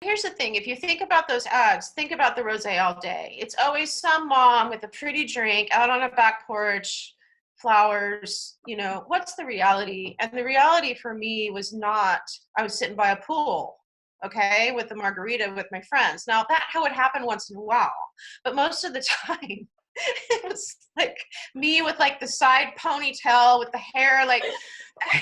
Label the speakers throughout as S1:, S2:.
S1: Here's the thing. If you think about those ads, think about the rosé all day. It's always some mom with a pretty drink out on a back porch, flowers, what's the reality? And the reality for me was not, I was sitting by a pool, okay, with a margarita with my friends. Now that would happen once in a while, but most of the time it was like me with like the side ponytail with the hair like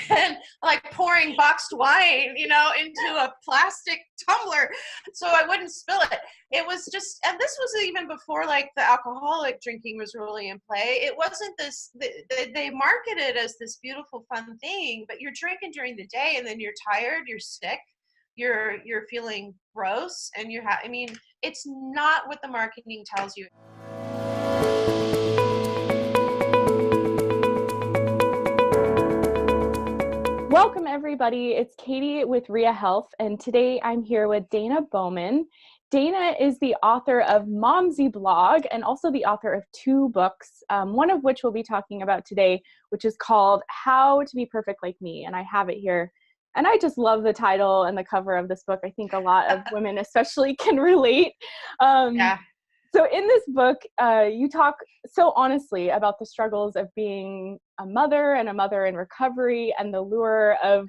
S1: and like pouring boxed wine, into a plastic tumbler so I wouldn't spill it. It was just, and this was even before like the alcoholic drinking was really in play. It wasn't this, they market it as this beautiful, fun thing, but you're drinking during the day and then you're tired, you're sick, you're feeling gross, and it's not what the marketing tells you.
S2: Welcome everybody, it's Katie with Ria Health, and today I'm here with Dana Bowman. Dana is the author of Momsy Blog and also the author of 2 books, one of which we'll be talking about today, which is called How to Be Perfect Like Me, and I have it here. And I just love the title and the cover of this book. I think a lot of women especially can relate.
S1: Yeah.
S2: So in this book, you talk so honestly about the struggles of being a mother and a mother in recovery and the lure of,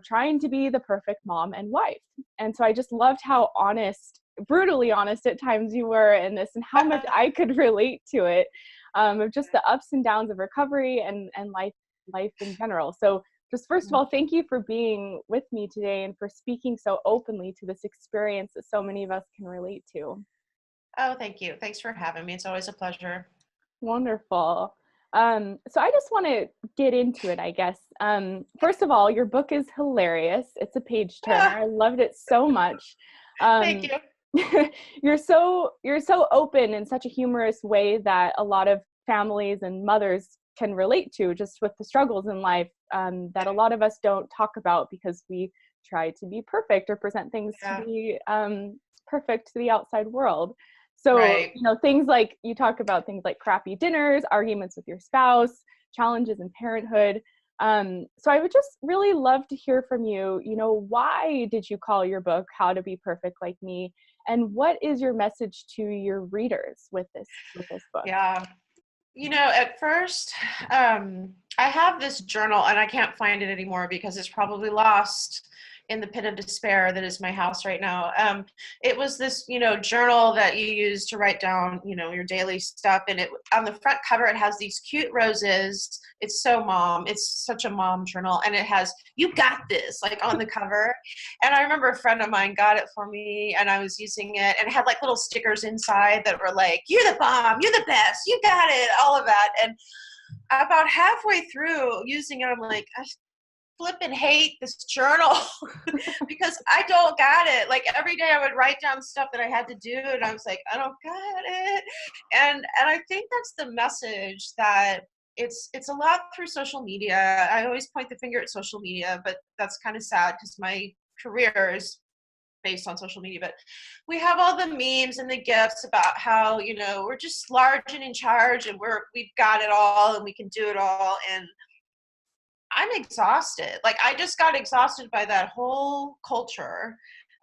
S2: trying to be the perfect mom and wife. And so I just loved how honest, brutally honest at times you were in this and how much I could relate to it, of just the ups and downs of recovery and life in general. So just first of all, thank you for being with me today and for speaking so openly to this experience that so many of us can relate to.
S1: Oh, thank you. Thanks for having me. It's always a pleasure.
S2: Wonderful. So I just want to get into it, I guess. First of all, your book is hilarious. It's a page turner. I loved it so much.
S1: Thank you.
S2: You're so open in such a humorous way that a lot of families and mothers can relate to, just with the struggles in life that a lot of us don't talk about because we try to be perfect or present things to be perfect to the outside world. So,
S1: right.
S2: Things like, you talk about things like crappy dinners, arguments with your spouse, challenges in parenthood. So I would just really love to hear from you, why did you call your book How to Be Perfect Like Me? And what is your message to your readers with this book?
S1: Yeah. At first, I have this journal and I can't find it anymore because it's probably lost in the pit of despair that is my house right now. It was this, journal that you use to write down, your daily stuff. And on the front cover, it has these cute roses. It's so mom. It's such a mom journal. And it has, "You got this," like on the cover. And I remember a friend of mine got it for me and I was using it, and it had like little stickers inside that were like, "You're the bomb, you're the best, you got it," all of that. And about halfway through using it, I'm like, I flipping hate this journal because I don't got it. Like every day I would write down stuff that I had to do and I was like, I don't got it. And I think that's the message, that it's a lot through social media. I always point the finger at social media, but that's kind of sad because my career is based on social media. But we have all the memes and the gifs about how, we're just large and in charge and we've got it all and we can do it all. And I'm exhausted. Like I just got exhausted by that whole culture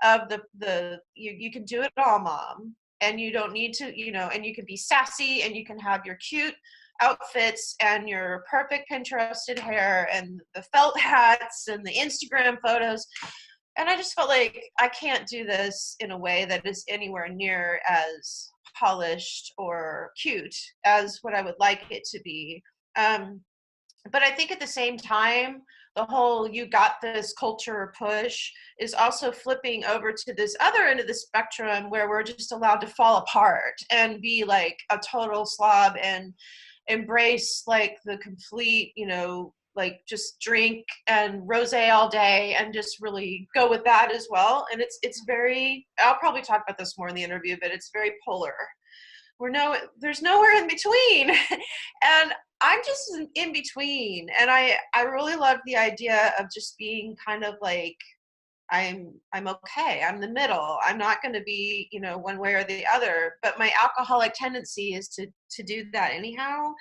S1: of the you can do it all, mom, and you don't need to, and you can be sassy and you can have your cute outfits and your perfect Pinterested hair and the felt hats and the Instagram photos. And I just felt like I can't do this in a way that is anywhere near as polished or cute as what I would like it to be. But I think at the same time, the whole "you got this" culture push is also flipping over to this other end of the spectrum where we're just allowed to fall apart and be like a total slob and embrace like the complete, like just drink and rosé all day and just really go with that as well. And it's very, I'll probably talk about this more in the interview, but it's very polar. There's nowhere in between. And I'm just in between. And I really love the idea of just being kind of like, I'm okay. I'm the middle. I'm not going to be, one way or the other, but my alcoholic tendency is to do that anyhow.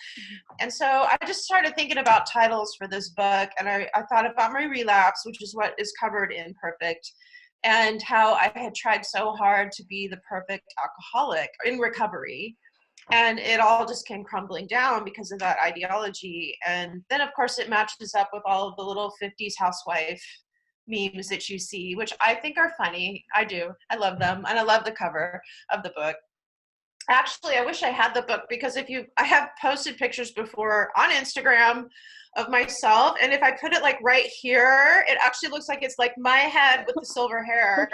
S1: And so I just started thinking about titles for this book, and I thought about my relapse, which is what is covered in Perfect. and how I had tried so hard to be the perfect alcoholic in recovery. And it all just came crumbling down because of that ideology. And then, of course, it matches up with all of the little 50s housewife memes that you see, which I think are funny. I do. I love them. And I love the cover of the book. Actually, I wish I had the book, because I have posted pictures before on Instagram of myself, and if I put it like right here, it actually looks like it's like my head with the silver hair,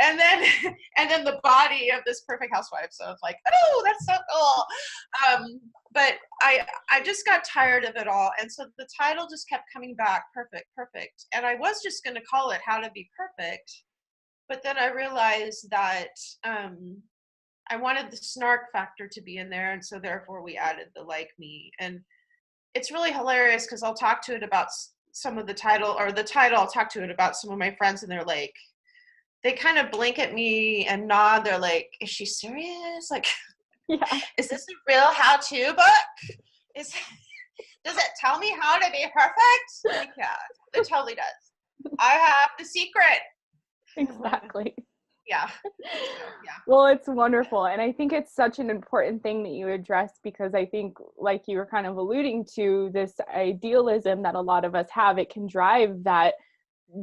S1: and then the body of this perfect housewife. So it's like, oh, that's so cool. But I just got tired of it all, and so the title just kept coming back, perfect, and I was just going to call it How to Be Perfect, but then I realized that I wanted the snark factor to be in there, and so therefore we added the like me. And it's really hilarious because I'll talk to it about some of the title, I'll talk to it about some of my friends, and they're like, they kind of blink at me and nod. They're like, is she serious? Like,
S2: Yeah.
S1: is this a real how-to book? Does it tell me how to be perfect? Like, yeah, it totally does. I have the secret.
S2: Exactly.
S1: Yeah. So, yeah.
S2: Well, it's wonderful. And I think it's such an important thing that you address, because I think, like you were kind of alluding to, this idealism that a lot of us have, it can drive that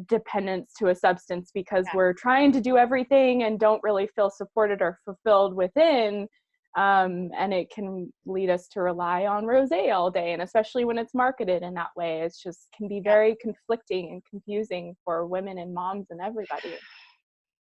S2: dependence to a substance, because we're trying to do everything and don't really feel supported or fulfilled within. And it can lead us to rely on rosé all day. And especially when it's marketed in that way, it's just can be very conflicting and confusing for women and moms and everybody.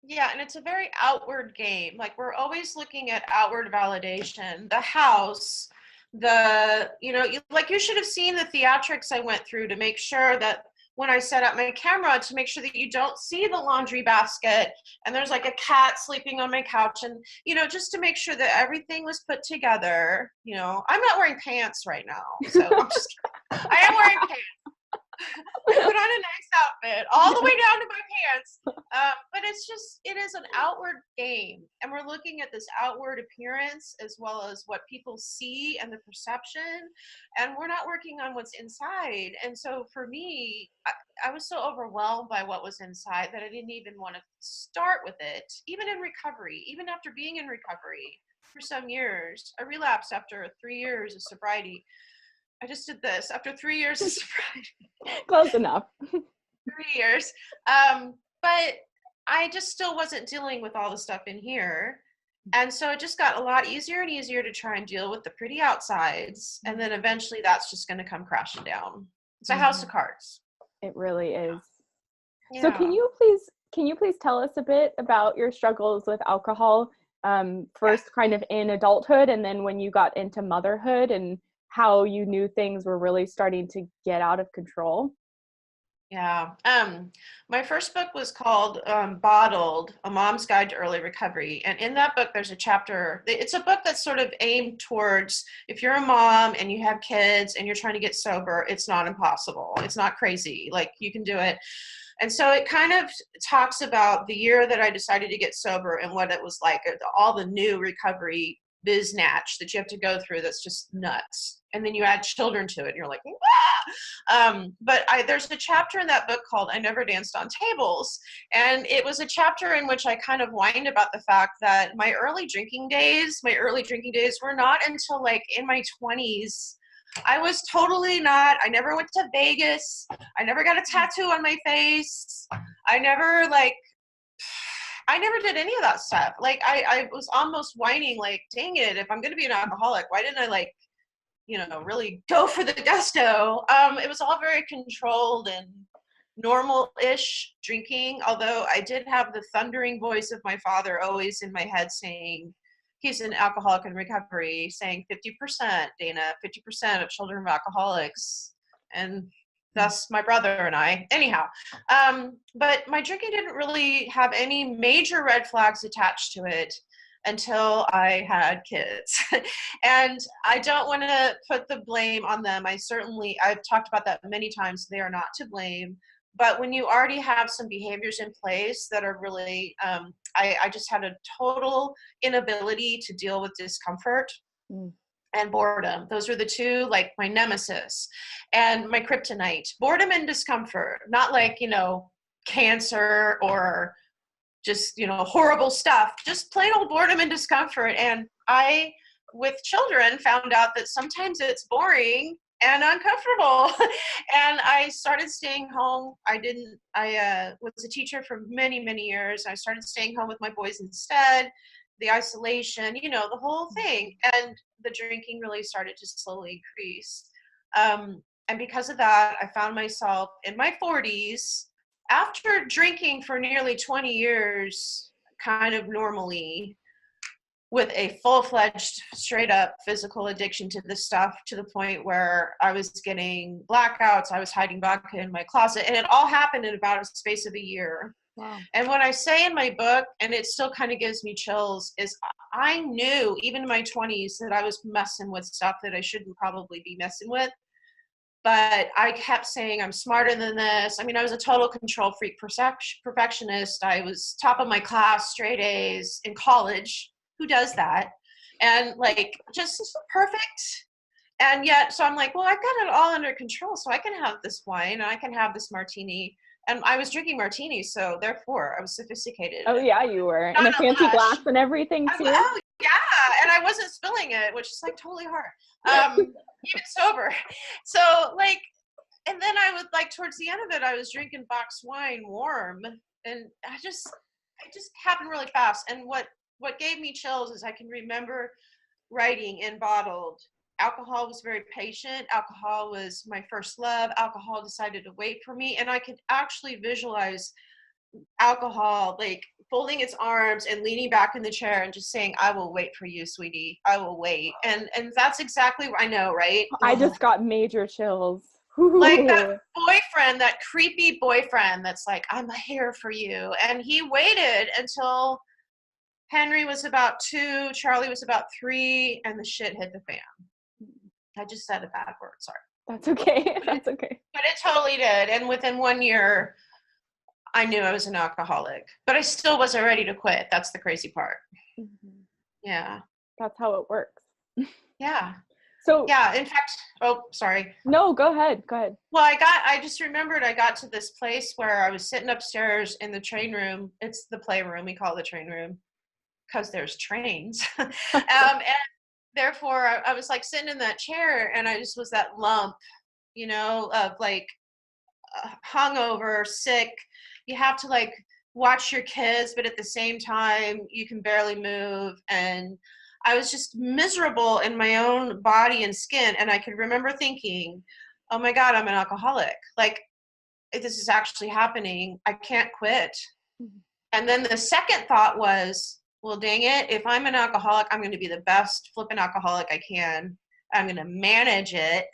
S1: Yeah, and it's a very outward game. Like, we're always looking at outward validation. The house, you should have seen the theatrics I went through to make sure that when I set up my camera, to make sure that you don't see the laundry basket and there's like a cat sleeping on my couch, and, just to make sure that everything was put together. I'm not wearing pants right now, so I'm just kidding. I am wearing pants. I put on a nice outfit all the way down to my pants. But it is an outward game. And we're looking at this outward appearance as well as what people see and the perception. And we're not working on what's inside. And so for me, I was so overwhelmed by what was inside that I didn't even want to start with it, even in recovery, even after being in recovery for some years. I relapsed after 3 years of sobriety. I just did this after 3 years of sobriety.
S2: Close enough.
S1: 3 years. But I just still wasn't dealing with all the stuff in here. And so it just got a lot easier and easier to try and deal with the pretty outsides. And then eventually that's just going to come crashing down. It's a house of cards.
S2: It really is.
S1: Yeah.
S2: So can you please tell us a bit about your struggles with alcohol, first kind of in adulthood, and then when you got into motherhood, and how you knew things were really starting to get out of control?
S1: Yeah. My first book was called Bottled, A Mom's Guide to Early Recovery. And in that book, there's a chapter. It's a book that's sort of aimed towards, if you're a mom and you have kids and you're trying to get sober, it's not impossible. It's not crazy. Like, you can do it. And so it kind of talks about the year that I decided to get sober and what it was like, all the new recovery biznatch that you have to go through that's just nuts. And then you add children to it and you're like, but there's a chapter in that book called I Never Danced on Tables. And it was a chapter in which I kind of whined about the fact that my early drinking days were not until like in my 20s. I was totally not. I never went to Vegas. I never got a tattoo on my face. I never did any of that stuff. Like, I was almost whining, like, dang it, if I'm going to be an alcoholic, why didn't I really go for the gusto? It was all very controlled and normal-ish drinking, although I did have the thundering voice of my father always in my head saying, he's an alcoholic in recovery, saying 50%, Dana, 50% of children of alcoholics. And thus my brother and I. Anyhow, but my drinking didn't really have any major red flags attached to it until I had kids. And I don't want to put the blame on them. I've talked about that many times. They are not to blame. But when you already have some behaviors in place that are really, I just had a total inability to deal with discomfort. And boredom. Those were the two, like, my nemesis and my kryptonite. Boredom and discomfort, not like, cancer or just, horrible stuff, just plain old boredom and discomfort. And I, with children, found out that sometimes it's boring and uncomfortable. And I started staying home. I was a teacher for many, many years. I started staying home with my boys instead, the isolation, the whole thing. And the drinking really started to slowly increase. And because of that, I found myself in my 40s, after drinking for nearly 20 years, kind of normally, with a full-fledged, straight-up physical addiction to this stuff, to the point where I was getting blackouts, I was hiding vodka in my closet, and it all happened in about a space of a year.
S2: Wow.
S1: And what I say in my book, and it still kind of gives me chills, is I knew, even in my 20s, that I was messing with stuff that I shouldn't probably be messing with. But I kept saying, I'm smarter than this. I mean, I was a total control freak, perfectionist. I was top of my class, straight A's in college. Who does that? And like, just perfect. And yet, so I'm like, well, I've got it all under control. So I can have this wine and I can have this martini. And I was drinking martinis, so therefore I was sophisticated.
S2: Oh yeah, you were. And a fancy glass and everything too.
S1: Oh yeah, and I wasn't spilling it, which is like totally hard. Even sober. So like, and then I would like towards the end of it, I was drinking box wine warm, and it just happened really fast. And what gave me chills is I can remember writing in bottled. Alcohol was very patient. Alcohol was my first love. Alcohol decided to wait for me. And I could actually visualize alcohol like folding its arms and leaning back in the chair and just saying, I will wait for you, sweetie. I will wait. And that's exactly what I know, right?
S2: I just got major chills.
S1: Like that boyfriend, that creepy boyfriend that's like, I'm here for you. And he waited until Henry was about 2, Charlie was about 3, and the shit hit the fan. I just said a bad word, sorry.
S2: That's okay. That's okay.
S1: But it totally did. And within 1 year, I knew I was an alcoholic. But I still wasn't ready to quit. That's the crazy part.
S2: Mm-hmm.
S1: Yeah.
S2: That's how it works.
S1: Yeah.
S2: So
S1: yeah, in fact, oh, sorry.
S2: No, go ahead. Go ahead.
S1: Well, I just remembered I got to this place where I was sitting upstairs in the train room. It's the playroom. We call it the train room because there's trains. And therefore, I was like sitting in that chair, and I just was that lump, of like hungover, sick. You have to like watch your kids, but at the same time, you can barely move. And I was just miserable in my own body and skin. And I could remember thinking, oh my God, I'm an alcoholic. Like, this is actually happening. I can't quit. Mm-hmm. And then the second thought was, well, dang it, if I'm an alcoholic, I'm going to be the best flipping alcoholic I can. I'm going to manage it.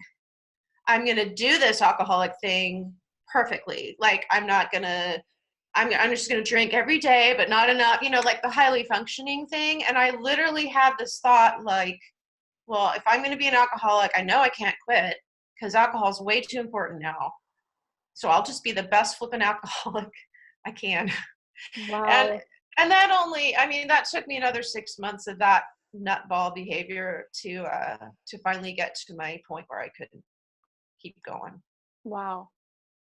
S1: I'm going to do this alcoholic thing perfectly. Like, I'm just going to drink every day, but not enough, like the highly functioning thing. And I literally had this thought like, well, if I'm going to be an alcoholic, I know I can't quit because alcohol is way too important now. So I'll just be the best flipping alcoholic I can.
S2: Wow.
S1: And that took me another 6 months of that nutball behavior to finally get to my point where I couldn't keep going.
S2: Wow.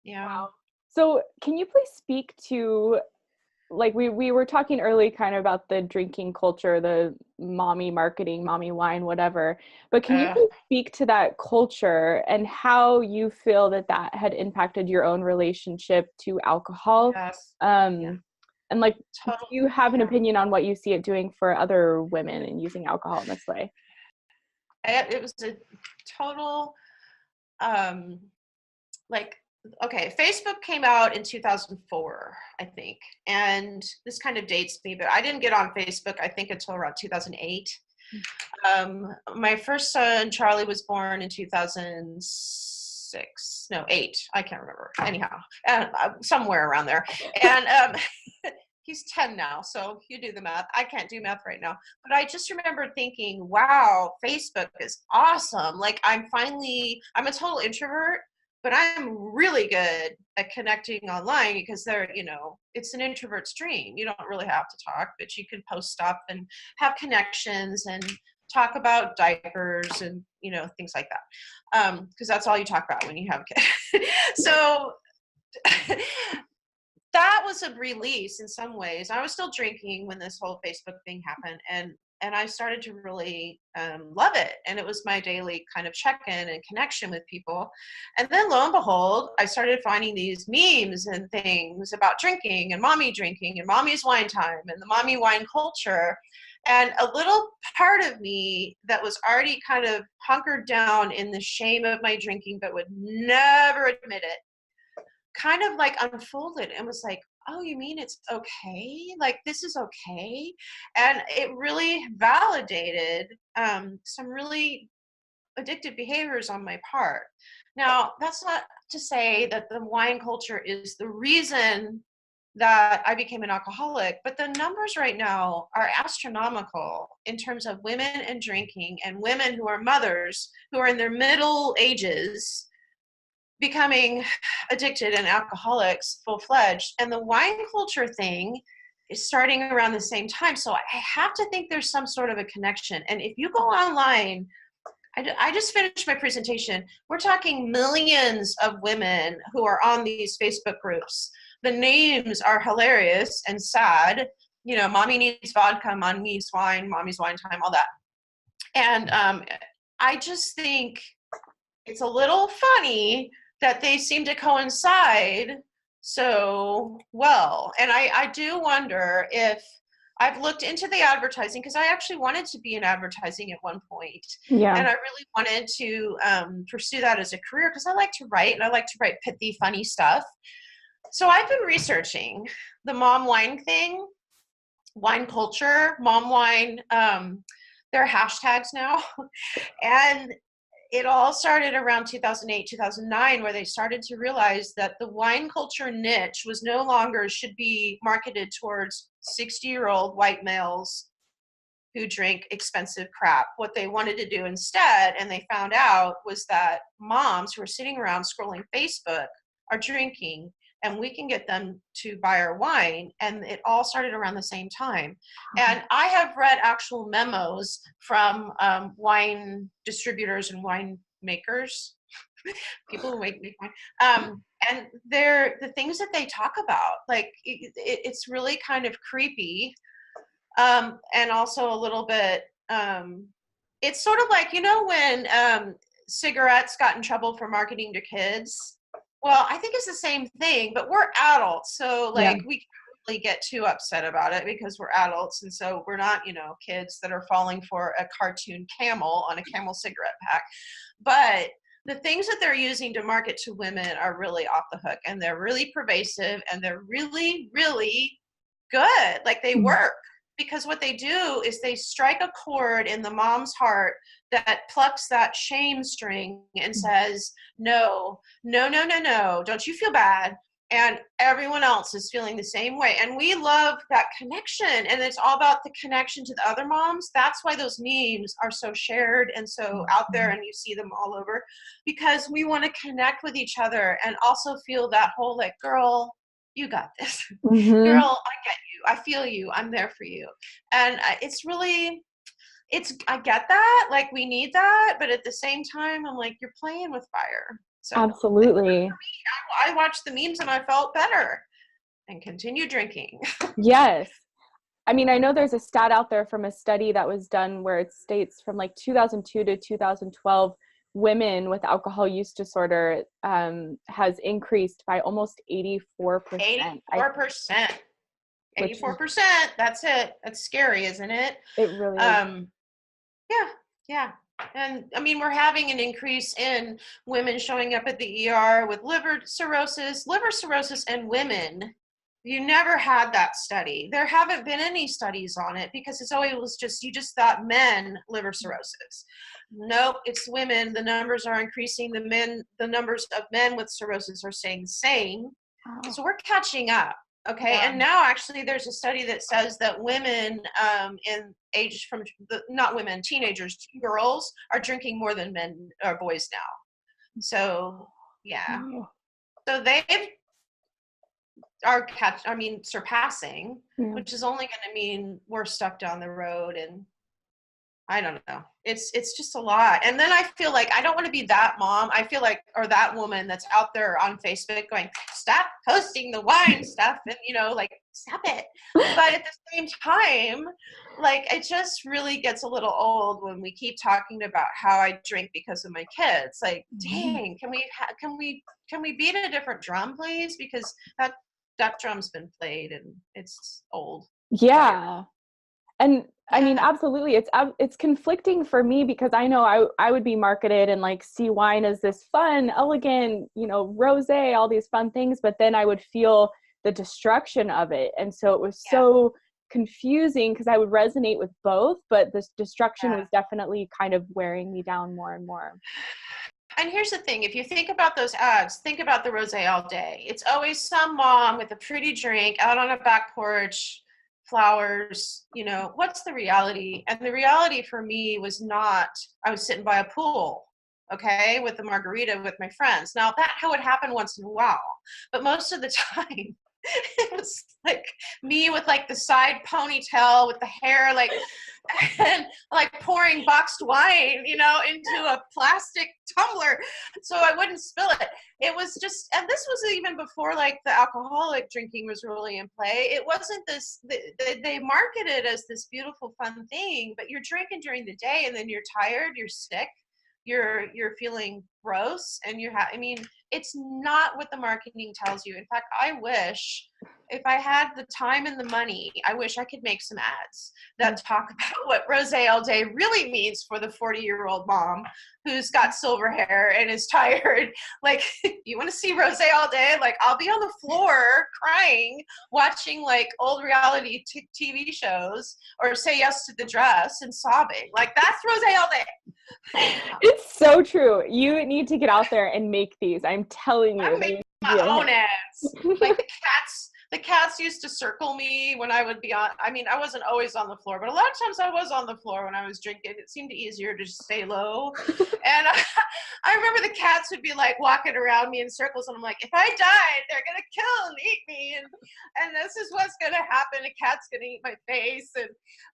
S1: Yeah.
S2: Wow. So can you please speak to, like we were talking early kind of about the drinking culture, the mommy marketing, mommy wine, whatever, but can you please speak to that culture and how you feel that had impacted your own relationship to alcohol?
S1: Yes.
S2: And like, do you have an opinion on what you see it doing for other women and using alcohol in this way?
S1: It was a total, Facebook came out in 2004, I think. And this kind of dates me, but I didn't get on Facebook, I think, until around 2008. My first son, Charlie, was born in 8. I can't remember. Anyhow, somewhere around there. And he's 10 now, so you do the math. I can't do math right now. But I just remember thinking, wow, Facebook is awesome. Like, I'm a total introvert, but I'm really good at connecting online because it's an introvert's dream. You don't really have to talk, but you can post stuff and have connections and talk about diapers and, things like that. Because that's all you talk about when you have a kid. So that was a release in some ways. I was still drinking when this whole Facebook thing happened, and I started to really love it. And it was my daily kind of check-in and connection with people. And then lo and behold, I started finding these memes and things about drinking and mommy's wine time and the mommy wine culture. And a little part of me that was already kind of hunkered down in the shame of my drinking, but would never admit it, kind of like unfolded and was like, oh, you mean it's okay? Like, this is okay? And it really validated some really addictive behaviors on my part. Now, that's not to say that the wine culture is the reason that I became an alcoholic, but the numbers right now are astronomical in terms of women and drinking, and women who are mothers who are in their middle ages becoming addicted and alcoholics full-fledged. And the wine culture thing is starting around the same time. So I have to think there's some sort of a connection. And if you go online, I just finished my presentation. We're talking millions of women who are on these Facebook groups. The names are hilarious and sad. You know, mommy needs vodka, mommy needs wine, mommy's wine time, all that. And I just think it's a little funny that they seem to coincide so well. And I do wonder if I've looked into the advertising, because I actually wanted to be in advertising at one point.
S2: Yeah.
S1: And I really wanted to pursue that as a career, because I like to write, and I like to write pithy, funny stuff. So I've been researching the mom wine thing, wine culture, mom wine. There are hashtags now. And it all started around 2008, 2009, where they started to realize that the wine culture niche was no longer should be marketed towards 60-year-old white males who drink expensive crap. What they wanted to do instead, and they found out, was that moms who are sitting around scrolling Facebook are drinking, and we can get them to buy our wine. And it all started around the same time. And I have read actual memos from wine distributors and wine makers, people who make wine. And they're the things that they talk about, like it's really kind of creepy. And also a little bit, it's sort of like, you know, when cigarettes got in trouble for marketing to kids. Well, I think it's the same thing, but we're adults. So like we can't really get too upset about it because we're adults. And so we're not, you know, kids that are falling for a cartoon camel on a Camel cigarette pack. But the things that they're using to market to women are really off the hook, and they're really pervasive, and they're really, really good. Like, they work. Because what they do is they strike a chord in the mom's heart that plucks that shame string and says, no, no, no, no, no, don't you feel bad. And everyone else is feeling the same way. And we love that connection. And it's all about the connection to the other moms. That's why those memes are so shared and so out there, and you see them all over, because we want to connect with each other and also feel that whole, like, girl, you got this. Girl, I get you. I feel you. I'm there for you. And it's really, I get that. Like, we need that. But at the same time, I'm like, you're playing with fire. So
S2: absolutely.
S1: I watched the memes and I felt better and continued drinking.
S2: Yes. I mean, I know there's a stat out there from a study that was done where it states from like 2002 to 2012, women with alcohol use disorder has increased by almost 84%.
S1: 84%. 84%. That's it. That's scary, isn't it?
S2: It really is.
S1: Yeah. And I mean, we're having an increase in women showing up at the ER with liver cirrhosis and women. You never had that study. There haven't been any studies on it because it's always just, you just thought men liver cirrhosis. Nope, it's women. The numbers are increasing. The numbers of men with cirrhosis are staying the same.
S2: Wow.
S1: So we're catching up. Okay.
S2: Yeah.
S1: And now actually there's a study that says that women in age from not women, teenagers, girls are drinking more than men or boys now. So yeah.
S2: Wow.
S1: So they are surpassing, which is only going to mean we're stuck down the road, and I don't know. It's just a lot. And then I feel like I don't want to be that mom. I feel like, or that woman that's out there on Facebook going, stop posting the wine stuff, and like, stop it. But at the same time, like, it just really gets a little old when we keep talking about how I drink because of my kids. Like, dang, can we beat a different drum, please? Because that drum's been played and it's old.
S2: Yeah. And I mean,
S1: Yeah.
S2: absolutely. It's conflicting for me because I know I would be marketed and like see wine as this fun, elegant, rosé, all these fun things, but then I would feel the destruction of it. And so it was so confusing because I would resonate with both, but this destruction was definitely kind of wearing me down more and more.
S1: And here's the thing, if you think about those ads, think about the rosé all day. It's always some mom with a pretty drink out on a back porch, flowers, what's the reality? And the reality for me was not, I was sitting by a pool, okay, with a margarita with my friends. Now that would happen once in a while, but most of the time it was like me with like the side ponytail with the hair, like, and like pouring boxed wine, into a plastic tumbler so I wouldn't spill it. It was just, and this was even before like the alcoholic drinking was really in play. It wasn't this, they market it as this beautiful, fun thing, but you're drinking during the day and then you're tired, you're sick, you're feeling gross, and I mean, it's not what the marketing tells you. In fact, I wish if I had the time and the money, I wish I could make some ads that talk about what rosé all day really means for the 40-year-old mom who's got silver hair and is tired. Like, you want to see rosé all day? Like, I'll be on the floor crying, watching like old reality TV shows, or Say Yes to the Dress and sobbing. Like, that's rosé all day.
S2: It's so true. You need to get out there and make these. I'm telling you.
S1: I'm making my own ads. Like, the cats used to circle me when I would be on. I mean, I wasn't always on the floor, but a lot of times I was on the floor when I was drinking. It seemed easier to just stay low. And I remember the cats would be like walking around me in circles, and I'm like, if I died, they're gonna kill and eat me, and this is what's gonna happen. A cat's gonna eat my face, and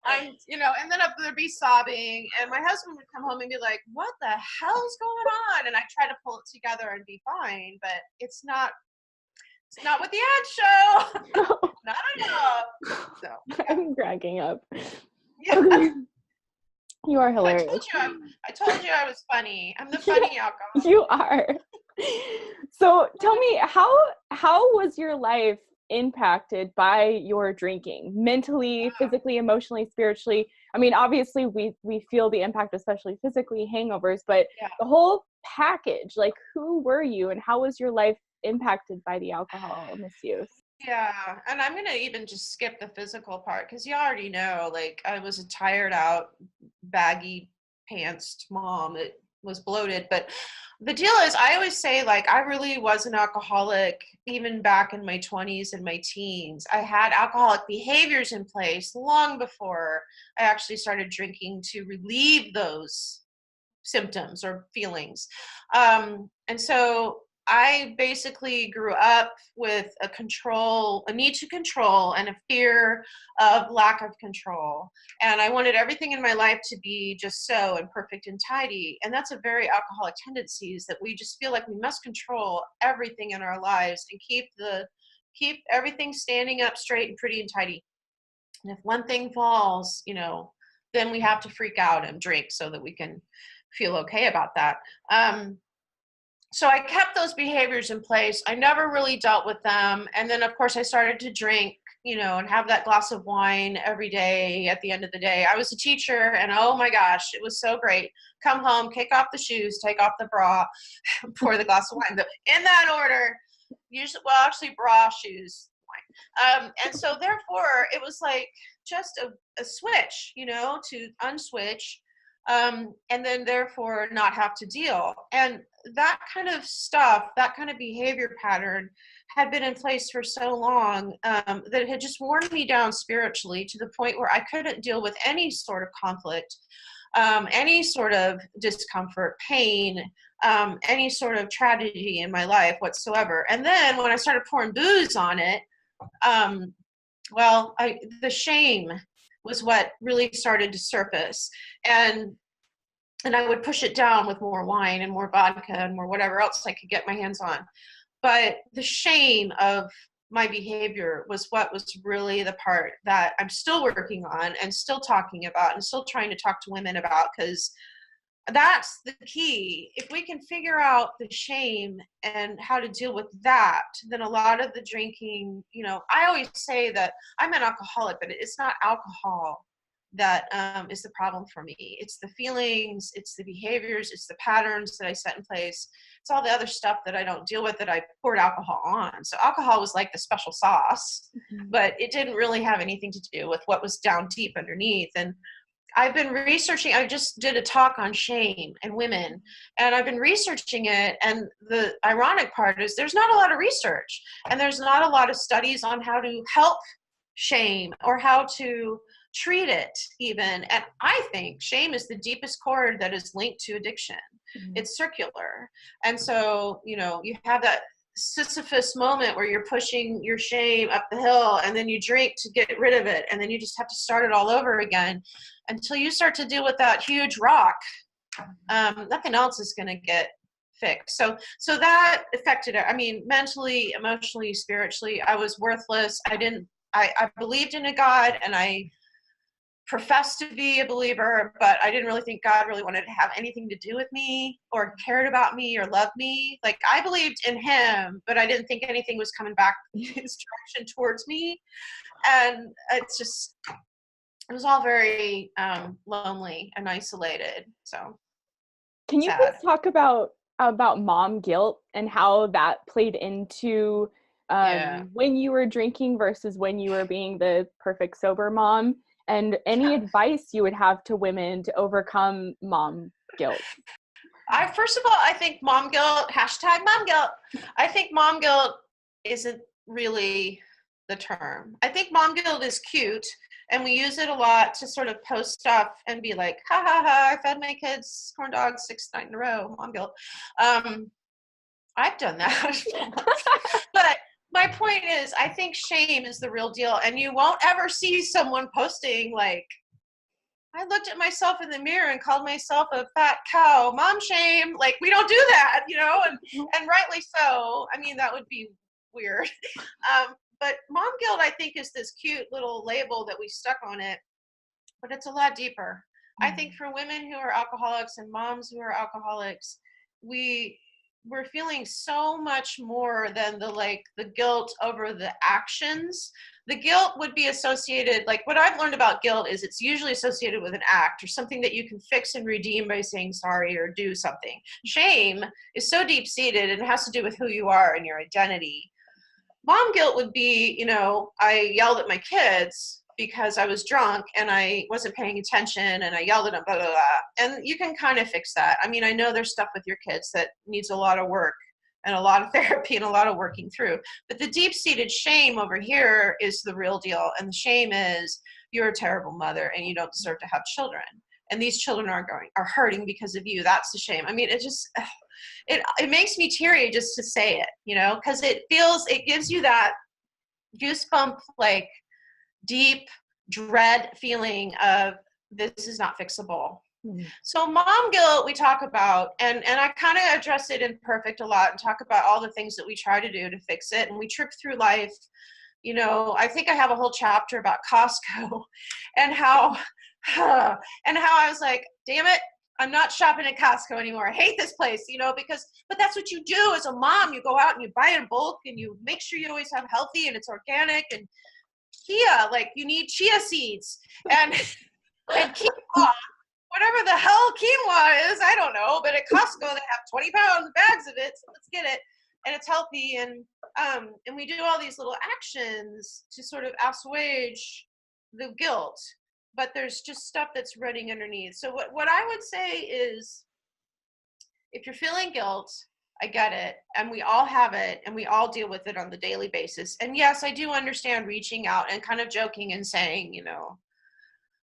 S1: I'm, and then there'd be sobbing, and my husband would come home and be like, what the hell's going on? And I try to pull it together and be fine, but it's not what the ads show. Not enough. So, yeah.
S2: I'm cracking up.
S1: Yeah.
S2: Okay. You are hilarious.
S1: I told you I was funny. I'm the funny alcoholic.
S2: You are. So tell me, how was your life impacted by your drinking, mentally, physically, emotionally, spiritually? I mean, obviously we feel the impact, especially physically, hangovers, but the whole package, like, who were you and how was your life impacted by the alcohol misuse?
S1: Yeah, and I'm gonna even just skip the physical part because you already know, like, I was a tired out, baggy pantsed mom that was bloated. But the deal is, I always say, like, I really was an alcoholic even back in my 20s and my teens. I had alcoholic behaviors in place long before I actually started drinking to relieve those symptoms or feelings. And so I basically grew up with a need to control and a fear of lack of control. And I wanted everything in my life to be just so and perfect and tidy. And that's a very alcoholic tendency, is that we just feel like we must control everything in our lives and keep everything standing up straight and pretty and tidy. And if one thing falls, then we have to freak out and drink so that we can feel okay about that. So I kept those behaviors in place. I never really dealt with them. And then, of course, I started to drink, and have that glass of wine every day at the end of the day. I was a teacher, and oh my gosh, it was so great. Come home, kick off the shoes, take off the bra, pour the glass of wine. In that order, usually, well, actually, bra, shoes, wine. And so, therefore, it was like just a switch, to unswitch. And then therefore not have to deal. And that kind of stuff, that kind of behavior pattern had been in place for so long that it had just worn me down spiritually to the point where I couldn't deal with any sort of conflict, any sort of discomfort, pain, any sort of tragedy in my life whatsoever. And then when I started pouring booze on it, the shame was what really started to surface. And I would push it down with more wine and more vodka and more whatever else I could get my hands on. But the shame of my behavior was what was really the part that I'm still working on and still talking about and still trying to talk to women about, because that's the key. If we can figure out the shame and how to deal with that, then a lot of the drinking, I always say that I'm an alcoholic, but it's not alcohol that is the problem for me. It's the feelings, it's the behaviors, it's the patterns that I set in place. It's all the other stuff that I don't deal with that I poured alcohol on. So alcohol was like the special sauce, but it didn't really have anything to do with what was down deep underneath. And I've been researching, I just did a talk on shame and women, and I've been researching it. And the ironic part is there's not a lot of research, and there's not a lot of studies on how to help shame or how to treat it even. And I think shame is the deepest cord that is linked to addiction. It's circular. And so, you have that Sisyphus moment where you're pushing your shame up the hill, and then you drink to get rid of it, and then you just have to start it all over again until you start to deal with that huge rock. Nothing else is going to get fixed. So that affected it. I mean, mentally, emotionally, spiritually, I was worthless. I believed in a God, and I professed to be a believer, but I didn't really think God really wanted to have anything to do with me or cared about me or loved me. Like, I believed in him, but I didn't think anything was coming back in his direction towards me. And it was all very lonely and isolated. So
S2: can you
S1: sad.
S2: please talk about mom guilt and how that played into when you were drinking versus when you were being the perfect sober mom? And any advice you would have to women to overcome mom guilt?
S1: First of all, I think mom guilt, #mom guilt. I think mom guilt isn't really the term. I think mom guilt is cute, and we use it a lot to sort of post stuff and be like, ha ha ha, I fed my kids corn dogs 6 nights in a row, mom guilt. I've done that. But my point is, I think shame is the real deal, and you won't ever see someone posting like, I looked at myself in the mirror and called myself a fat cow, mom shame. Like, we don't do that, and rightly so. I mean, that would be weird. But mom guilt, I think, is this cute little label that we stuck on it, but it's a lot deeper. I think for women who are alcoholics and moms who are alcoholics, we're feeling so much more than the guilt over the actions. The guilt would be associated, like what I've learned about guilt is it's usually associated with an act or something that you can fix and redeem by saying sorry or do something. Shame is so deep-seated and it has to do with who you are and your identity. Mom guilt would be, I yelled at my kids because I was drunk and I wasn't paying attention and I yelled at them, blah, blah, blah. And you can kind of fix that. I mean, I know there's stuff with your kids that needs a lot of work and a lot of therapy and a lot of working through. But the deep-seated shame over here is the real deal. And the shame is you're a terrible mother and you don't deserve to have children. And these children are hurting because of you. That's the shame. I mean, it makes me teary just to say it, because it gives you that goosebump, like, deep dread feeling of this is not fixable. So mom guilt we talk about, and I kind of address it in Perfect a lot and talk about all the things that we try to do to fix it, and we trip through life. I think I have a whole chapter about Costco and how I was like, damn it, I'm not shopping at Costco anymore. I hate this place, but that's what you do as a mom. You go out and you buy in bulk and you make sure you always have healthy and it's organic and chia, like you need chia seeds and quinoa, whatever the hell quinoa is, I don't know, but at Costco they have 20-pound bags of it, so let's get it, and it's healthy, and we do all these little actions to sort of assuage the guilt, but there's just stuff that's running underneath. So what I would say is, if you're feeling guilt, I get it, and we all have it, and we all deal with it on the daily basis. And yes, I do understand reaching out and kind of joking and saying,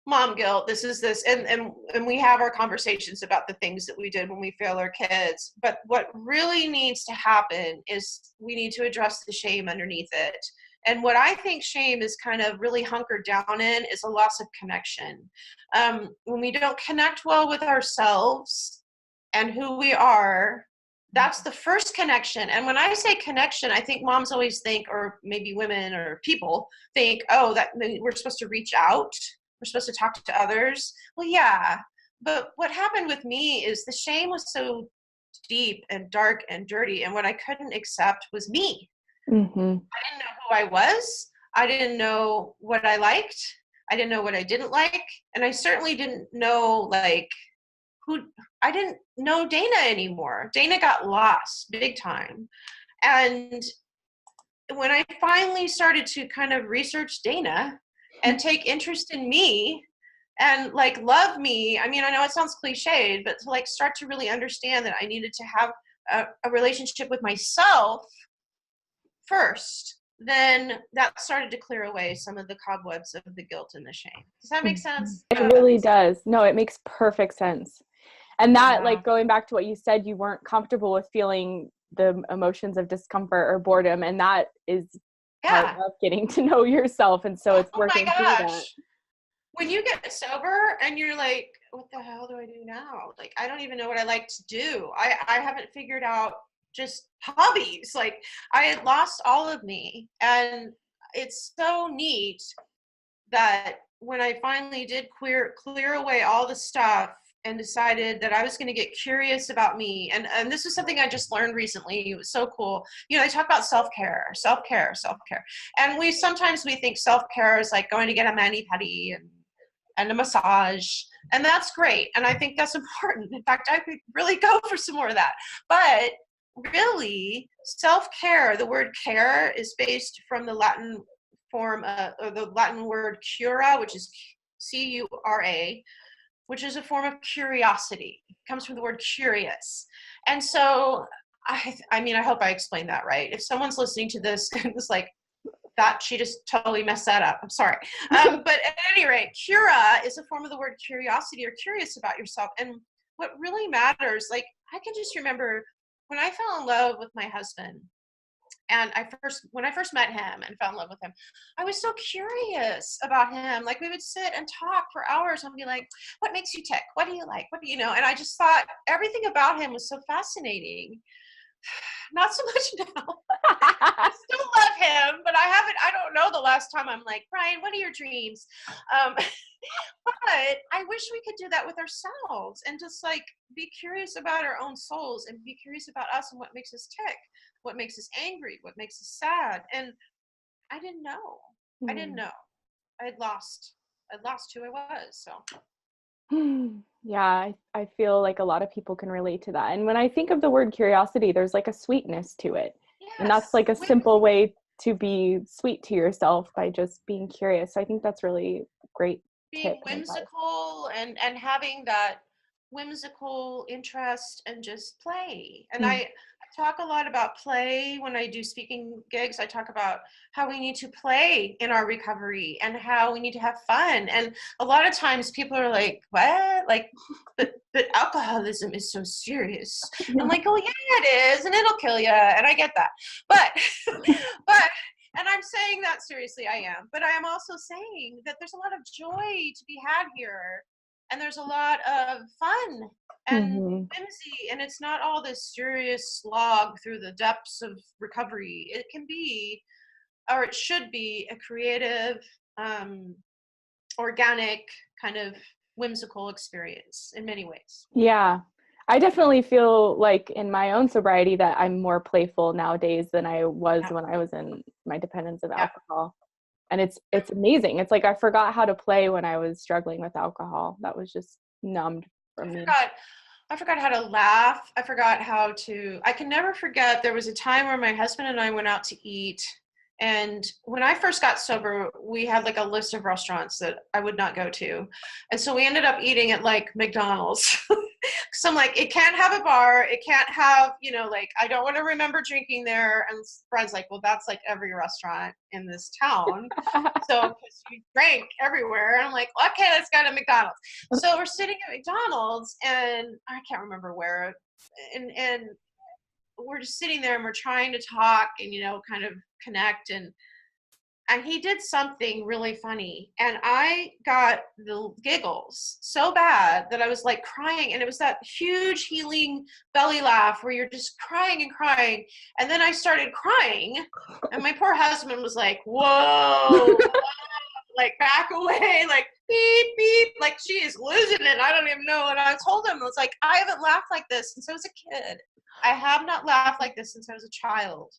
S1: mom guilt, this is this, and we have our conversations about the things that we did when we failed our kids. But what really needs to happen is we need to address the shame underneath it And what I think shame is kind of really hunkered down in is a loss of connection. When we don't connect well with ourselves and who we are, that's the first connection. And when I say connection, I think moms always think, or maybe women or people think, oh, that we're supposed to reach out. We're supposed to talk to others. Well, yeah. But what happened with me is the shame was so deep and dark and dirty. And what I couldn't accept was me.
S2: Mm-hmm.
S1: I didn't know who I was. I didn't know what I liked. I didn't know what I didn't like. And I certainly didn't know I didn't know Dana anymore. Dana got lost big time. And when I finally started to kind of research Dana and take interest in me and like love me, I mean, I know it sounds cliched, but to like start to really understand that I needed to have a relationship with myself first, then that started to clear away some of the cobwebs of the guilt and the shame. Does that make sense?
S2: It really does. No, it makes perfect sense. And that,
S1: Yeah.
S2: like, going back to what you said, you weren't comfortable with feeling the emotions of discomfort or boredom, and that is part of getting to know yourself. And so it's working through that.
S1: When you get sober and you're like, what the hell do I do now? Like, I don't even know what I like to do. I haven't figured out just hobbies. Like, I had lost all of me. And it's so neat that when I finally did clear away all the stuff and decided that I was going to get curious about me. And this is something I just learned recently. It was so cool. You know, I talk about self-care. And we think self-care is like going to get a mani-pedi and a massage. And that's great. And I think that's important. In fact, I could really go for some more of that. But really, self-care, the word care is based from the Latin form, or the Latin word cura, which is C-U-R-A, which is a form of curiosity. It comes from the word curious. And so, I mean, I hope I explained that right. If someone's listening to this, it's like, that she just totally messed that up. I'm sorry. But at any rate, cura is a form of the word curiosity or curious about yourself. And what really matters, like, I can just remember when I fell in love with my husband, and when I first met him and fell in love with him, I was so curious about him. Like, we would sit and talk for hours and be like, what makes you tick? What do you like? What do you know? And I just thought everything about him was so fascinating. Not so much now. I still love him, but I don't know the last time I'm like, Brian, what are your dreams? But I wish we could do that with ourselves and just like be curious about our own souls and be curious about us and what makes us tick, what makes us angry, what makes us sad. And I didn't know. I'd lost who I was. So
S2: yeah, I feel like a lot of people can relate to that. And when I think of the word curiosity, there's like a sweetness to it. Yes. And that's like a simple way to be sweet to yourself by just being curious. So I think that's really great.
S1: Being whimsical and having that whimsical interest and just play. And I talk a lot about play when I do speaking gigs. I talk about how we need to play in our recovery and how we need to have fun. And a lot of times people are like, what? Like, but alcoholism is so serious. I'm like, oh yeah, it is. And it'll kill you. And I get that. But and I'm saying that seriously, I am. But I am also saying that there's a lot of joy to be had here. And there's a lot of fun and whimsy. And it's not all this serious slog through the depths of recovery. It can be, or it should be, a creative, organic, kind of whimsical experience in many ways.
S2: Yeah. I definitely feel like in my own sobriety that I'm more playful nowadays than I was when I was in my dependence of alcohol. And it's amazing. It's like I forgot how to play when I was struggling with alcohol. That was just numbed for me.
S1: I forgot how to laugh. I can never forget, there was a time where my husband and I went out to eat. And when I first got sober, we had like a list of restaurants that I would not go to. And so we ended up eating at like McDonald's. So I'm like, it can't have a bar. It can't have, like, I don't want to remember drinking there. And Brad's like, well, that's like every restaurant in this town. So because you drank everywhere. And I'm like, well, okay, let's go to McDonald's. So we're sitting at McDonald's and I can't remember where. And we're just sitting there and we're trying to talk and, kind of connect. And and he did something really funny, and I got the giggles so bad that I was like crying, and it was that huge healing belly laugh where you're just crying and crying, and then I started crying, and my poor husband was like, whoa, like back away, like beep beep, like she is losing it, I don't even know. And I told him, I was like, I haven't laughed like this since I was a kid. I have not laughed like this since I was a child.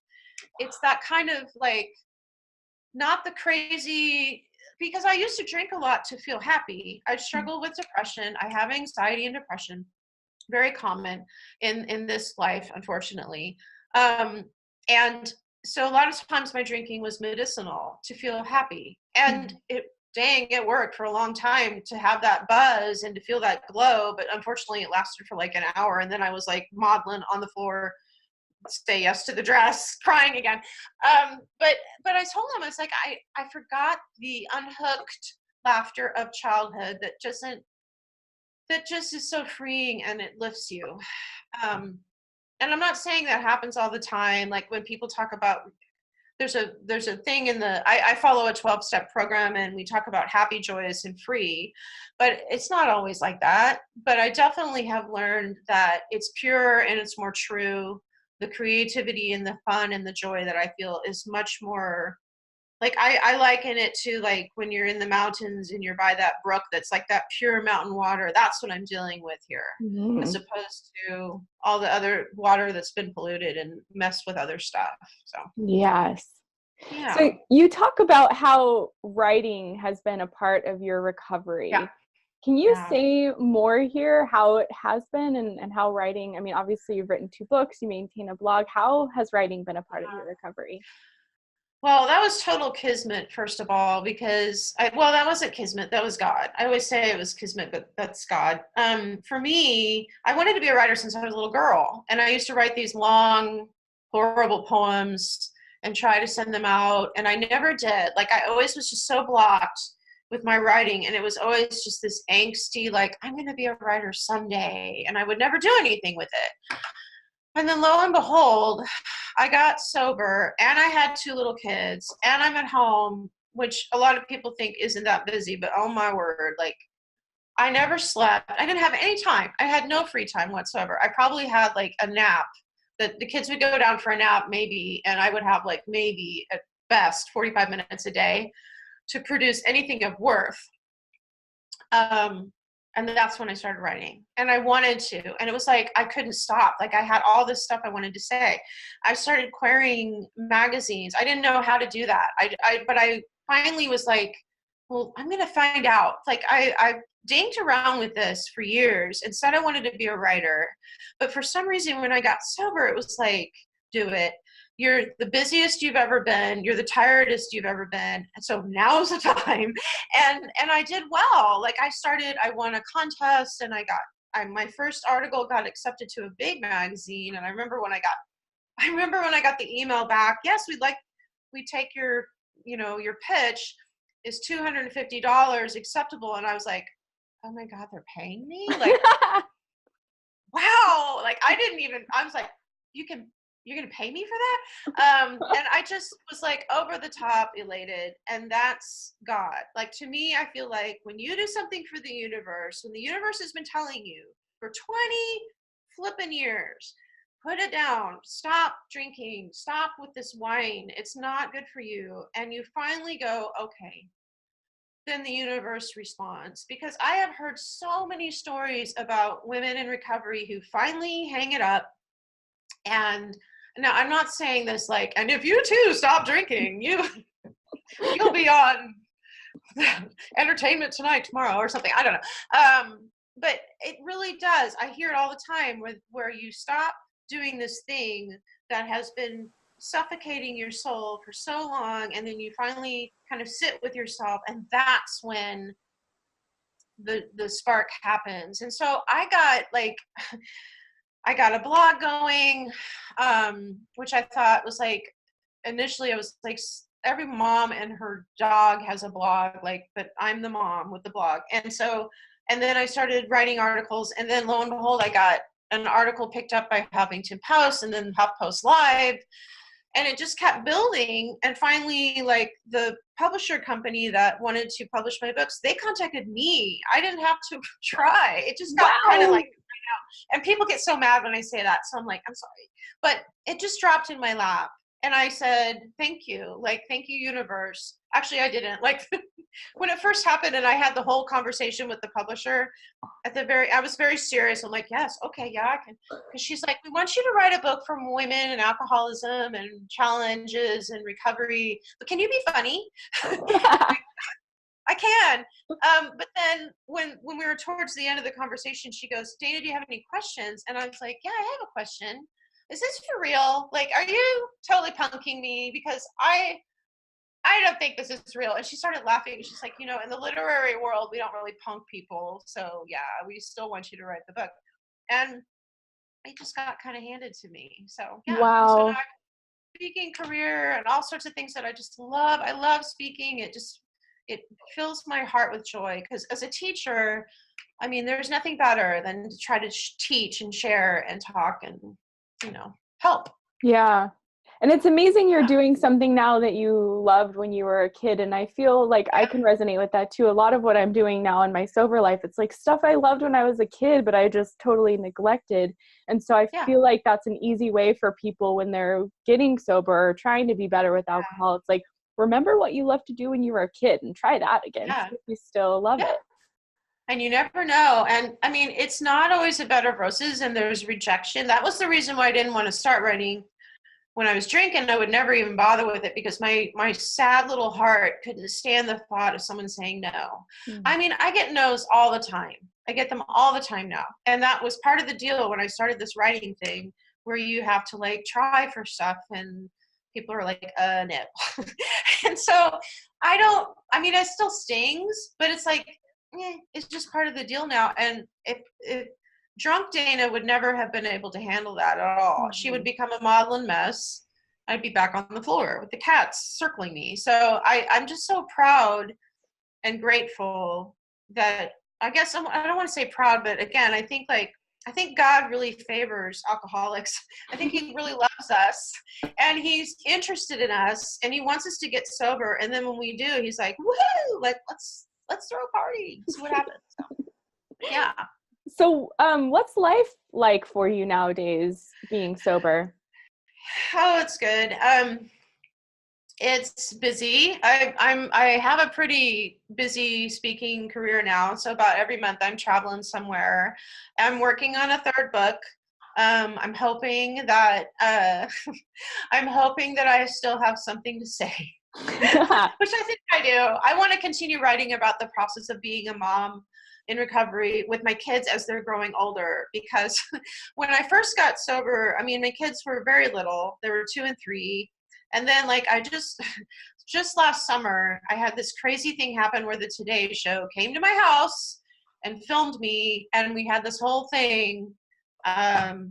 S1: It's that kind of like, not the crazy, because I used to drink a lot to feel happy. I struggle with depression. I have anxiety and depression, very common in this life, unfortunately. And so a lot of times my drinking was medicinal to feel happy. And it worked for a long time to have that buzz and to feel that glow. But unfortunately, it lasted for like an hour. And then I was like maudlin on the floor, say yes to the dress, crying again. But I told him, I was like, I forgot the unhooked laughter of childhood that just is so freeing, and it lifts you. And I'm not saying that happens all the time. Like when people talk about, there's a thing in I follow a 12-step program, and we talk about happy, joyous, and free, but it's not always like that. But I definitely have learned that it's pure and it's more true. The creativity and the fun and the joy that I feel is much more, like I liken it to like when you're in the mountains and you're by that brook that's like that pure mountain water. That's what I'm dealing with here, as opposed to all the other water that's been polluted and messed with other stuff. So
S2: yes.
S1: yeah.
S2: So you talk about how writing has been a part of your recovery.
S1: Yeah.
S2: Can you say more here, how it has been, and how writing, I mean, obviously you've written 2 books, you maintain a blog. How has writing been a part of your recovery?
S1: Well, that was total kismet, first of all, because that wasn't kismet, that was God. I always say it was kismet, but that's God. For me, I wanted to be a writer since I was a little girl, and I used to write these long, horrible poems and try to send them out, and I never did. Like, I always was just so blocked with my writing, and it was always just this angsty, like, I'm going to be a writer someday, and I would never do anything with it. And then lo and behold, I got sober, and I had 2 little kids, and I'm at home, which a lot of people think isn't that busy, but oh my word, like I never slept. I didn't have any time. I had no free time whatsoever. I probably had like a nap that the kids would go down for a nap maybe, and I would have like maybe at best 45 minutes a day to produce anything of worth. And that's when I started writing, and I wanted to, and it was like I couldn't stop. Like I had all this stuff I wanted to say. I started querying magazines. I didn't know how to do that. But I finally was like, well, I'm going to find out. Like I danked around with this for years and said I wanted to be a writer, but for some reason when I got sober, it was like, do it. You're the busiest you've ever been. You're the tiredest you've ever been. And so now's the time. And I did well. Like I won a contest, and my first article got accepted to a big magazine. And I remember when I got the email back, yes, we take your pitch is $250 acceptable. And I was like, oh my God, they're paying me? Like, wow. Like I was like, you're going to pay me for that? And I just was like over the top elated. And that's God. Like to me, I feel like when you do something for the universe, when the universe has been telling you for 20 flipping years, put it down, stop drinking, stop with this wine, it's not good for you. And you finally go, okay, then the universe responds. Because I have heard so many stories about women in recovery who finally hang it up. And now I'm not saying this like, and if you too stop drinking, you'll be on Entertainment Tonight tomorrow or something. I don't know. But it really does. I hear it all the time where you stop doing this thing that has been suffocating your soul for so long, and then you finally kind of sit with yourself, and that's when the spark happens. And so I got a blog going, which I thought was like, initially I was like, every mom and her dog has a blog, like, but I'm the mom with the blog. And then I started writing articles, and then lo and behold, I got an article picked up by Huffington Post, and then HuffPost Live. And it just kept building. And finally, like the publisher company that wanted to publish my books, they contacted me. I didn't have to try. It just got kind of like, and people get so mad when I say that. So I'm like, I'm sorry. But it just dropped in my lap. And I said, thank you. Like, thank you, universe. Actually, I didn't. Like, when it first happened and I had the whole conversation with the publisher, I was very serious. I'm like, yes, okay, yeah, I can. Because she's like, we want you to write a book for women and alcoholism and challenges and recovery. But can you be funny? I can. But then when we were towards the end of the conversation, she goes, Dana, do you have any questions? And I was like, yeah, I have a question. Is this for real? Like, are you totally punking me? Because I don't think this is real. And she started laughing. She's like, you know, in the literary world, we don't really punk people. So yeah, we still want you to write the book. And it just got kind of handed to me. So yeah.
S2: Wow.
S1: So now I have a speaking career and all sorts of things that I just love. I love speaking. It fills my heart with joy. Because as a teacher, I mean, there's nothing better than to try to teach and share and talk and, you know, help.
S2: Yeah. And it's amazing you're doing something now that you loved when you were a kid. And I feel like I can resonate with that too. A lot of what I'm doing now in my sober life, it's like stuff I loved when I was a kid, but I just totally neglected. And so I feel like that's an easy way for people when they're getting sober or trying to be better with alcohol. It's like, remember what you loved to do when you were a kid and try that again. See if you still love it.
S1: And you never know. And I mean, it's not always a bed of roses and there's rejection. That was the reason why I didn't want to start writing. When I was drinking, I would never even bother with it because my sad little heart couldn't stand the thought of someone saying no. Mm-hmm. I mean, I get no's all the time. I get them all the time now. And that was part of the deal when I started this writing thing, where you have to like try for stuff and people are like, no. And so it still stings, but it's like, it's just part of the deal now. And if drunk Dana would never have been able to handle that at all. Mm-hmm. She would become a maudlin mess. I'd be back on the floor with the cats circling me. So I'm just so proud and grateful that, I guess I don't want to say proud, but again, I think God really favors alcoholics. I think he really loves us and he's interested in us and he wants us to get sober. And then when we do, he's like, woohoo, like let's throw a party, see what happens. So, yeah.
S2: So what's life like for you nowadays being sober?
S1: Oh, it's good. It's busy. I have a pretty busy speaking career now. So about every month I'm traveling somewhere. I'm working on a third book. I'm hoping that I still have something to say, which I think I do. I want to continue writing about the process of being a mom in recovery with my kids as they're growing older, because when I first got sober, I mean, my kids were very little. They were 2 and 3. And then like, I just last summer, I had this crazy thing happen where the Today Show came to my house and filmed me. And we had this whole thing. I'll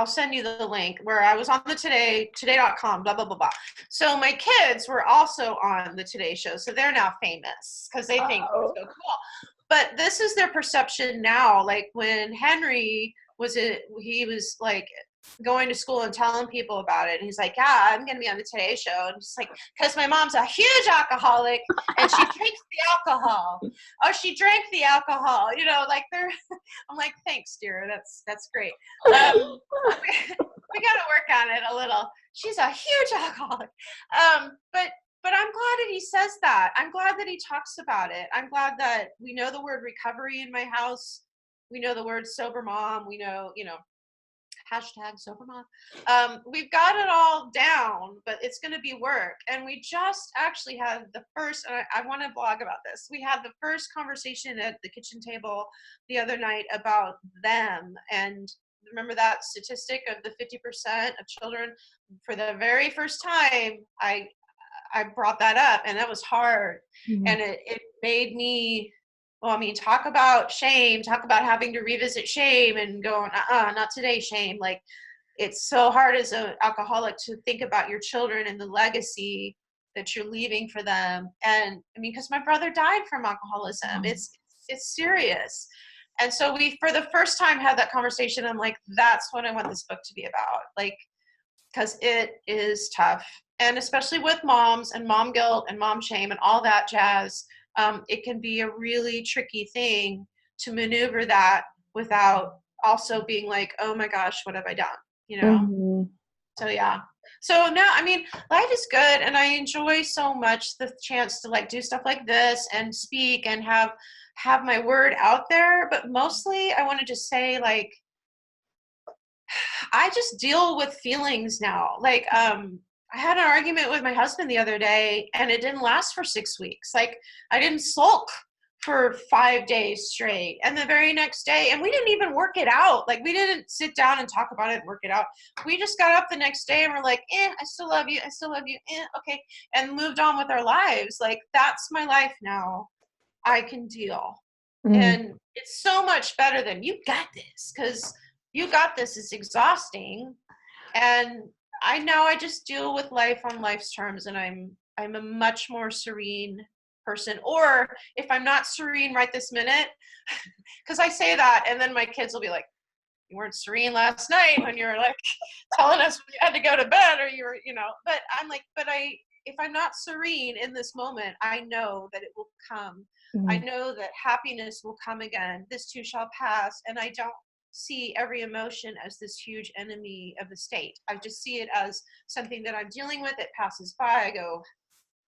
S1: send you the link where I was on the today.com, blah, blah, blah, blah. So my kids were also on the Today Show. So they're now famous because they think it's so cool. But this is their perception now. Like when Henry he was like going to school and telling people about it. And he's like, yeah, I'm going to be on the Today Show. And he's like, because my mom's a huge alcoholic and she drinks the alcohol. Oh, she drank the alcohol. You know, like I'm like, thanks, dear. That's great. We got to work on it a little. She's a huge alcoholic. But I'm glad that he says that. I'm glad that he talks about it. I'm glad that we know the word recovery in my house. We know the word sober mom. We know, hashtag sober mom. We've got it all down, but it's going to be work. And we just actually had the first, and I want to blog about this. We had the first conversation at the kitchen table the other night about them. And remember that statistic of the 50% of children, for the very first time, I brought that up, and that was hard. Mm-hmm. And it made me, talk about shame, talk about having to revisit shame and going, not today, shame. Like, it's so hard as an alcoholic to think about your children and the legacy that you're leaving for them. And I mean, because my brother died from alcoholism. Mm-hmm. It's serious. And so we, for the first time, had that conversation. I'm like, that's what I want this book to be about. Like, because it is tough. And especially with moms and mom guilt and mom shame and all that jazz, it can be a really tricky thing to maneuver that without also being like, oh my gosh, what have I done? You know?
S2: Mm-hmm.
S1: So yeah. So no, I mean, life is good, and I enjoy so much the chance to like do stuff like this and speak and have my word out there. But mostly I want to just say, like, I just deal with feelings now. Like, I had an argument with my husband the other day, and it didn't last for 6 weeks. Like, I didn't sulk for 5 days straight. And the very next day, and we didn't even work it out. Like, we didn't sit down and talk about it and work it out. We just got up the next day and we're like, I still love you. I still love you. Okay. And moved on with our lives. Like, that's my life now. I can deal. And it's so much better than you got this, because you got this is exhausting. And I just deal with life on life's terms, and I'm a much more serene person. Or if I'm not serene right this minute, because I say that and then my kids will be like, you weren't serene last night when you were like telling us we had to go to bed, or you were, but I'm like, if I'm not serene in this moment, I know that it will come. I know that happiness will come again. This too shall pass. And I don't see every emotion as this huge enemy of the state. I just see it as something that I'm dealing with. It passes by. I go,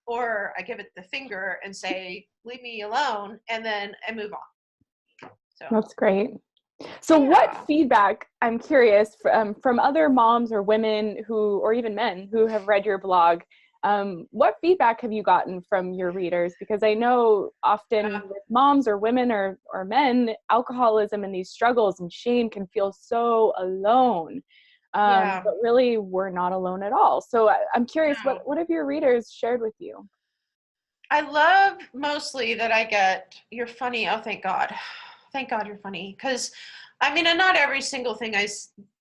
S1: or I give it the finger and say, leave me alone. And then I move on. So
S2: that's great. So what feedback, I'm curious, from other moms or women who, or even men who have read your blog, what feedback have you gotten from your readers? Because I know often with moms or women or men, alcoholism and these struggles and shame can feel so alone. But really, we're not alone at all. So I'm curious, what have your readers shared with you?
S1: I love mostly that I get, you're funny. Oh, thank God. Thank God you're funny. Because, I mean, and not every single thing I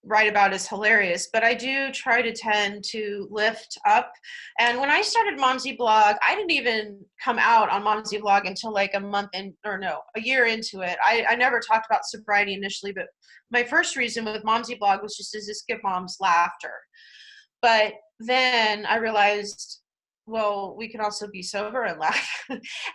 S1: write about is hilarious, but I do try to tend to lift up. And when I started Momsy Blog, I didn't even come out on Momsy Blog until like a year into it. I never talked about sobriety initially, but my first reason with Momsy Blog was just to just give moms laughter. But then I realized, well, we can also be sober and laugh.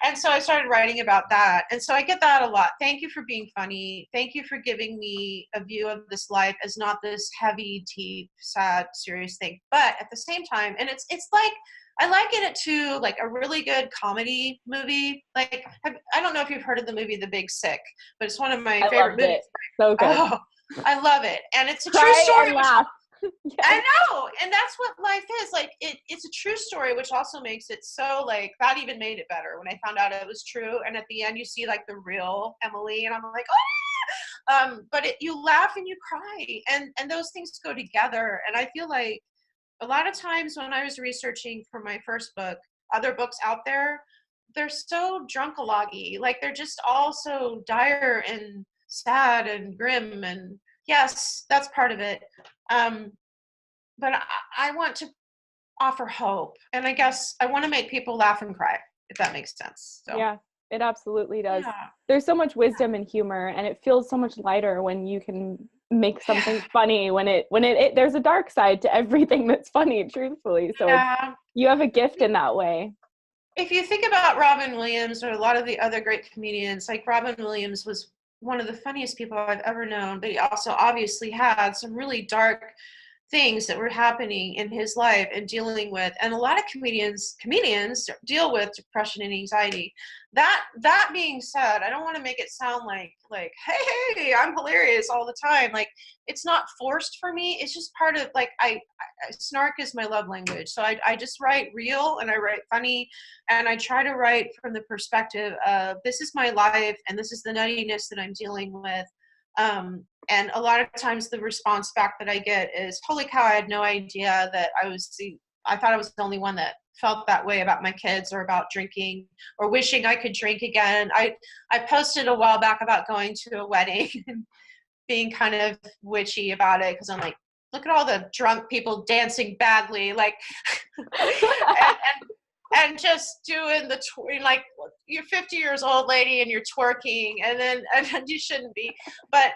S1: And so I started writing about that. And so I get that a lot. Thank you for being funny. Thank you for giving me a view of this life as not this heavy, deep, sad, serious thing. But at the same time, and it's like, I liken it to like a really good comedy movie. Like, I don't know if you've heard of the movie The Big Sick, but it's one of my favorite movies.
S2: So good.
S1: Oh, I love it. And it's a true story.
S2: And laugh.
S1: Yes. I know, and that's what life is like. It's a true story, which also makes it so like that even made it better when I found out it was true. And at the end, you see like the real Emily, and I'm like, oh, but you laugh and you cry, and those things go together. And I feel like a lot of times when I was researching for my first book, other books out there, they're so drunk-a-loggy, like they're just all so dire and sad and grim. And yes, that's part of it. But I want to offer hope, and I guess I want to make people laugh and cry, if that makes sense. So.
S2: Yeah, it absolutely does. Yeah. There's so much wisdom and humor, and it feels so much lighter when you can make something funny when there's a dark side to everything that's funny, truthfully. So you have a gift in that way.
S1: If you think about Robin Williams or a lot of the other great comedians, like Robin Williams was one of the funniest people I've ever known, but he also obviously had some really dark things that were happening in his life and dealing with. And a lot of comedians deal with depression and anxiety. That being said, I don't want to make it sound like, hey, I'm hilarious all the time. Like, it's not forced for me. It's just part of, like, I snark is my love language. So I just write real and I write funny, and I try to write from the perspective of this is my life and this is the nuttiness that I'm dealing with. And a lot of times the response back that I get is, holy cow, I had no idea that I thought I was the only one that felt that way about my kids or about drinking or wishing I could drink again. I posted a while back about going to a wedding and being kind of witchy about it, because I'm like, look at all the drunk people dancing badly, like, and just doing like you're 50 years old lady and you're twerking, and then you shouldn't be, but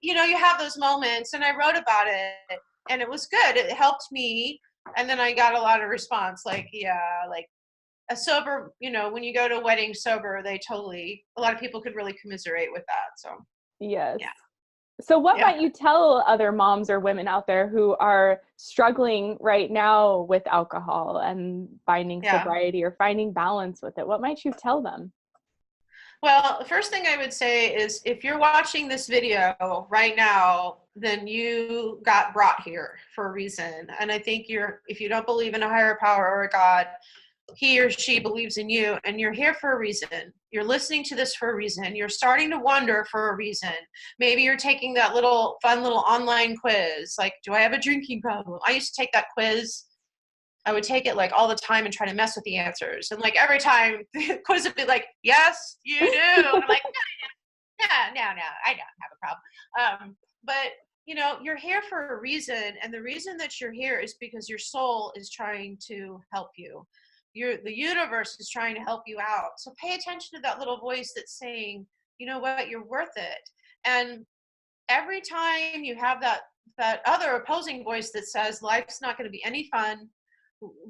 S1: you have those moments, and I wrote about it. and it was good. It helped me. And then I got a lot of response, like, yeah, like a sober, when you go to a wedding sober, a lot of people could really commiserate with that. So,
S2: Yes.
S1: yeah.
S2: So what
S1: Yeah.
S2: might you tell other moms or women out there who are struggling right now with alcohol and finding sobriety or finding balance with it? What might you tell them?
S1: Well, the first thing I would say is if you're watching this video right now, then you got brought here for a reason. And I think if you don't believe in a higher power or a God, he or she believes in you, and you're here for a reason. You're listening to this for a reason. You're starting to wonder for a reason. Maybe you're taking that fun little online quiz, like, do I have a drinking problem? I used to take that quiz. I would take it like all the time and try to mess with the answers. And like every time the quiz would be like, yes, you do. And I'm like, no, I don't have a problem. But you're here for a reason. And the reason that you're here is because your soul is trying to help you. The universe is trying to help you out. So pay attention to that little voice that's saying, you know what, you're worth it. And every time you have that other opposing voice that says life's not going to be any fun,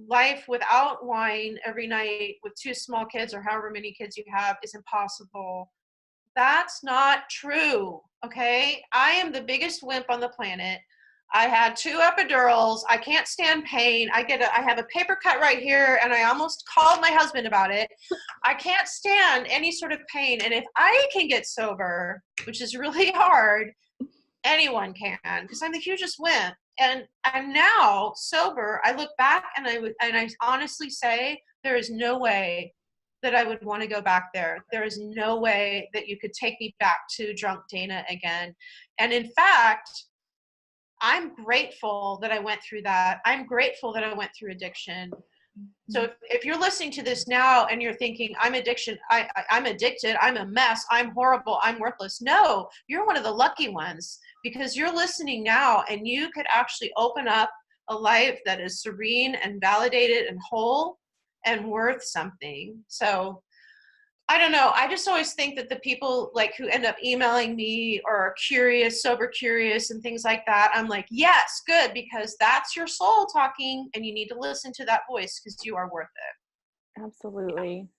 S1: life without wine every night with 2 small kids or however many kids you have is impossible. That's not true. Okay. I am the biggest wimp on the planet. I had 2 epidurals. I can't stand pain. I have a paper cut right here, and I almost called my husband about it. I can't stand any sort of pain. And if I can get sober, which is really hard, anyone can, because I'm the hugest wimp. And I'm now sober. I look back and I honestly say there is no way that I would want to go back there. There is no way that you could take me back to drunk Dana again. And in fact, I'm grateful that I went through that. I'm grateful that I went through addiction. So if you're listening to this now and you're thinking, I'm addicted, I'm a mess, I'm horrible, I'm worthless. No, you're one of the lucky ones, because you're listening now and you could actually open up a life that is serene and validated and whole and worth something. So I don't know. I just always think that the people like who end up emailing me or are curious, sober curious and things like that, I'm like, yes, good, because that's your soul talking and you need to listen to that voice because you are worth it.
S2: Absolutely.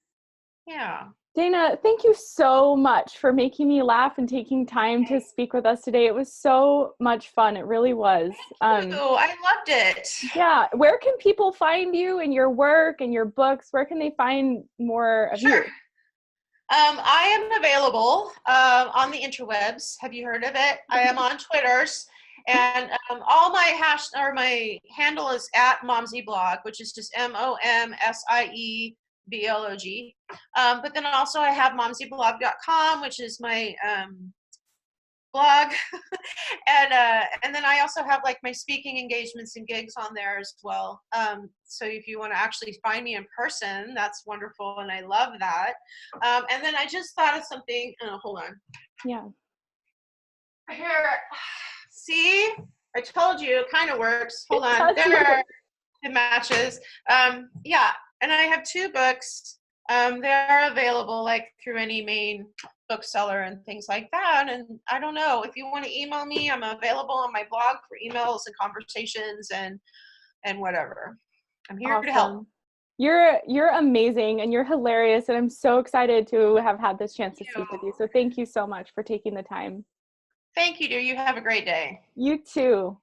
S1: Yeah.
S2: Dana, thank you so much for making me laugh and taking time to speak with us today. It was so much fun. It really was.
S1: Thank you. I loved it.
S2: Yeah. Where can people find you and your work and your books? Where can they find more of you?
S1: I am available on the interwebs. Have you heard of it? I am on Twitters, and all my handle is at momsieblog, which is just MOMSIEBLOG. But then also I have momsieblog.com, which is my blog, and then I also have like my speaking engagements and gigs on there as well. So if you want to actually find me in person, that's wonderful, and I love that. And then I just thought of something. Hold on.
S2: Yeah.
S1: Here, see, I told you it kind of works. Hold on. There, it matches. Yeah, and I have 2 books. They're available like through any main bookseller and things like that. And I don't know, if you want to email me, I'm available on my blog for emails and conversations and whatever. I'm here to help.
S2: You're amazing and you're hilarious, and I'm so excited to have had this chance to speak with you. So thank you so much for taking the time.
S1: Thank you, dear. You have a great day.
S2: You too.